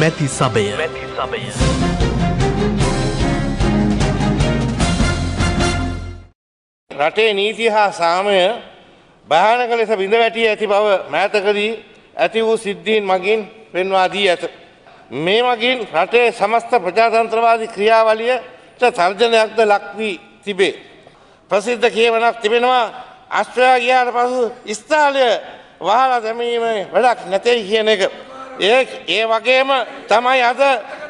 මැති සභය රටේ නීතිය හා සාමය භයානක ලෙස බිඳ වැටී ඇති බව මෑතකදී ඇති වූ සිද්ධීන් මගින් පෙන්වා දී ඇත. මේ මගින් රටේ සමස්ත ප්‍රජාතන්ත්‍රවාදී ක්‍රියාවලියට තර්ජනයක්ද ලක් වී තිබේ. ප්‍රසිද්ධ කියවනක් තිබෙනවා අස්ට්‍රේලියාව ගියාට පසු ස්ථාලය වහලා දැමීමේ වැඩක් නැtei කියන එක. ඒ වගේම තමයි අද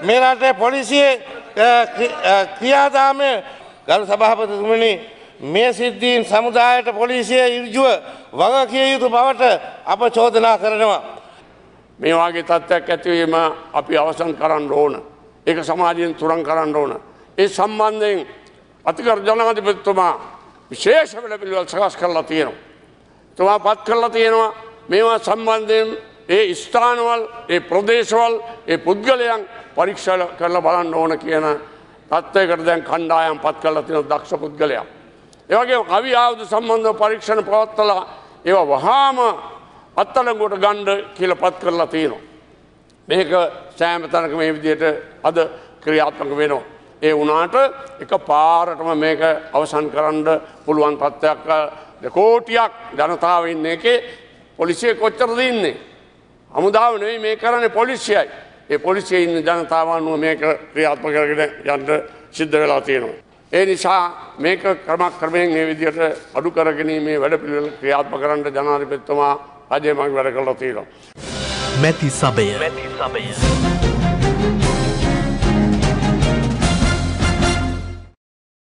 මේ රටේ පොලිසියේ ක්‍රියාදාමය ගරු සභාපතිතුමනි මේ සිද්ධීන් සමුදායට පොලිසිය ඍජුව වගකිය යුතු බවට අප චෝදනා කරනවා. මේ වගේ තත්ත්වයක් ඇතිවීම අපි අවසන් කරන්න ඕන. ඒක සමාජයෙන් තුරන් කරන්න ඕන. ඒ සම්බන්ධයෙන් අතිගරු ජනාධිපතිතුමා විශේෂ වැඩපිළිවෙළ සකස් කරලා තියෙනවා. තුමා පත් කරලා තියෙනවා මේවා සම්බන්ධයෙන් ඒ ස්ථානවල, ඒ ප්‍රදේශවල, ඒ පුද්ගලයන් පරීක්ෂා කරලා බලන්න ඕන කියන තත්ත්වයකට දැන් කණ්ඩායම් පත් කරලා තියෙන දක්ෂ පුද්ගලයන්. ඒ වගේම කවි ආයුධ සම්බන්ධව පරීක්ෂණ පවත්වලා ඒවා වහාම අත්අඩංගුවට ගන්න කියලා පත් කරලා තියෙනවා. මේක සෑම තැනක මේ විදිහට අද ක්‍රියාත්මක වෙනවා. ඒ වුණාට එක පාරටම මේක අවසන් කරන්න පුළුවන් තත්ත්වයක් කෝටියක් ජනතාව ඉන්න එකේ පොලිසිය කොච්චරද ඉන්නේ? හමුදාව නෙවෙයි මේ කරන්නේ පොලිසියයි. ඒ පොලිසියේ ඉන්න ජනතාව අනුව මේක ක්‍රියාත්මක කරගෙන යන්න සිද්ධ වෙලා තියෙනවා. ඒ නිසා මේක ක්‍රමයෙන් මේ විදිහට අඩු කරගැනීමේ වැඩපිළිවෙල ක්‍රියාත්මක කරන්න ජනාධිපතිතුමා රජයේ මඟ වැඩ කළා තියෙනවා. මැති සභය